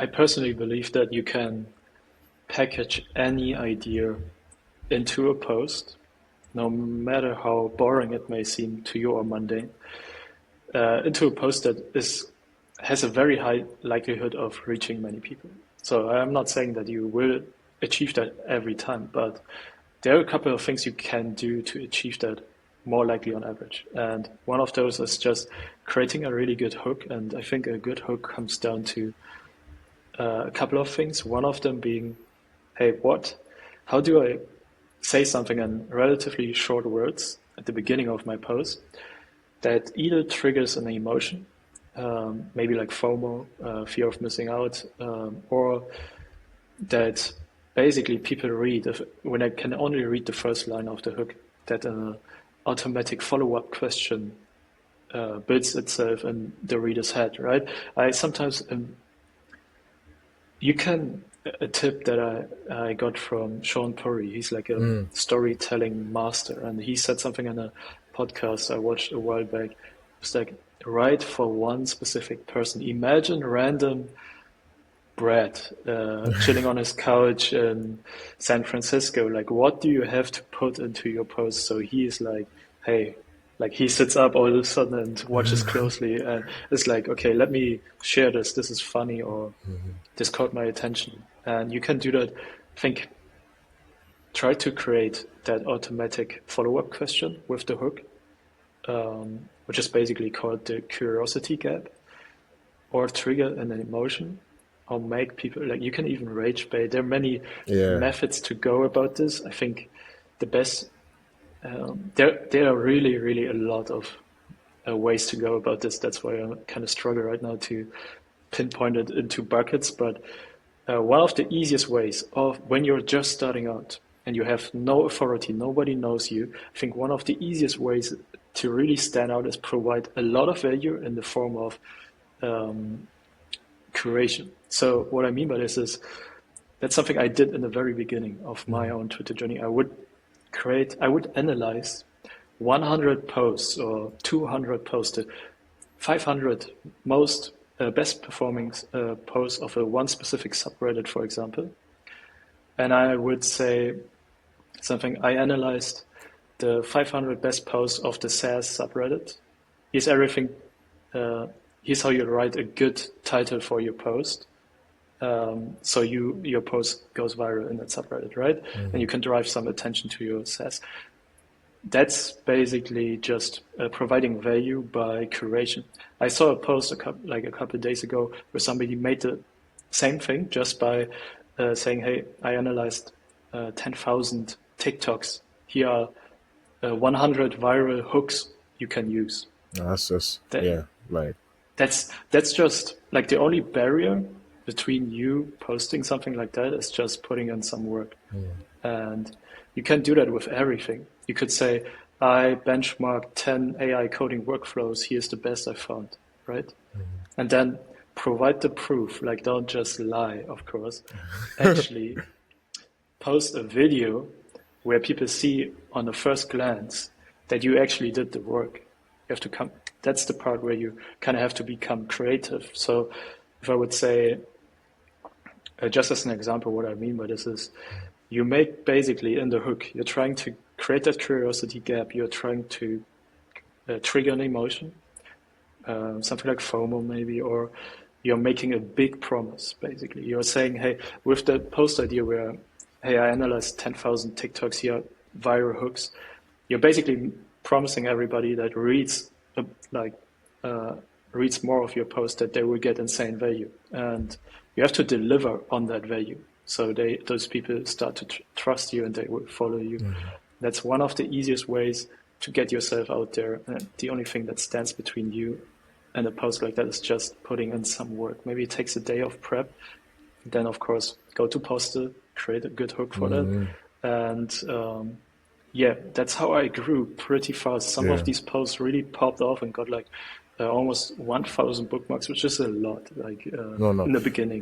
I personally believe that you can package any idea into a post, no matter how boring it may seem to you or mundane, into a post that has a very high likelihood of reaching many people. So I'm not saying that you will achieve that every time, but there are a couple of things you can do to achieve that more likely on average. And one of those is just creating a really good hook. And I think a good hook comes down to a couple of things. One of them being, hey, how do I say something in relatively short words at the beginning of my post that either triggers an emotion, maybe like FOMO, fear of missing out, or that basically people read, when I can only read the first line of the hook, that an automatic follow-up question builds itself in the reader's head, right? I sometimes, a tip that I got from Shaan Puri, he's like a storytelling master, and he said something in a podcast I watched a while back. It's like, write for one specific person. Imagine random Brad chilling on his couch in San Francisco. Like, what do you have to put into your post? So he is like, hey, like he sits up all of a sudden and watches closely and it's like, okay, let me share this. This is funny, or this caught my attention. And you can do that. I think try to create that automatic follow-up question with the hook, which is basically called the curiosity gap, or trigger an emotion, or make people, like, you can even rage bait. There are many methods to go about this. I think the best, there are really, really a lot of ways to go about this. That's why I kind of struggle right now to pinpoint it into buckets. But one of the easiest ways of when you're just starting out and you have no authority, nobody knows you, I think one of the easiest ways to really stand out is provide a lot of value in the form of curation. So what I mean by this is that's something I did in the very beginning of my own Twitter journey. I would analyze 100 posts or 200 posts, 500 most best performing posts of one specific subreddit, for example. And I would say I analyzed the 500 best posts of the SAS subreddit. Here's everything. Here's how you write a good title for your post. So your post goes viral in that subreddit, right? And you can drive some attention to your SAS. That's basically just providing value by curation. I saw a post a couple of days ago where somebody made the same thing just by saying, hey, I analyzed 10,000 TikToks. Here are 100 viral hooks you can use. That's just, That's just like the only barrier between you posting something like that is just putting in some work. And you can do that with everything. You could say, I benchmarked 10 AI coding workflows. Here's the best I found, right? And then provide the proof. Like, don't just lie, of course. Actually, post a video where people see on the first glance that you actually did the work. You have to that's the part where you kind of have to become creative. So if I would say, just as an example, what I mean by this is you make basically in the hook, you're trying to create that curiosity gap. You're trying to trigger an emotion, something like FOMO maybe, or you're making a big promise, basically. You're saying, hey, with the post idea where, hey, I analyzed 10,000 TikToks here, viral hooks, you're basically promising everybody that reads more of your post that they will get insane value. And you have to deliver on that value. So those people start to trust you and they will follow you. That's one of the easiest ways to get yourself out there. And the only thing that stands between you and a post like that is just putting in some work. Maybe it takes a day of prep. Then, of course, go to Poster, create a good hook for that. And that's how I grew pretty fast. Some of these posts really popped off and got like almost 1,000 bookmarks, which is a lot, in the beginning.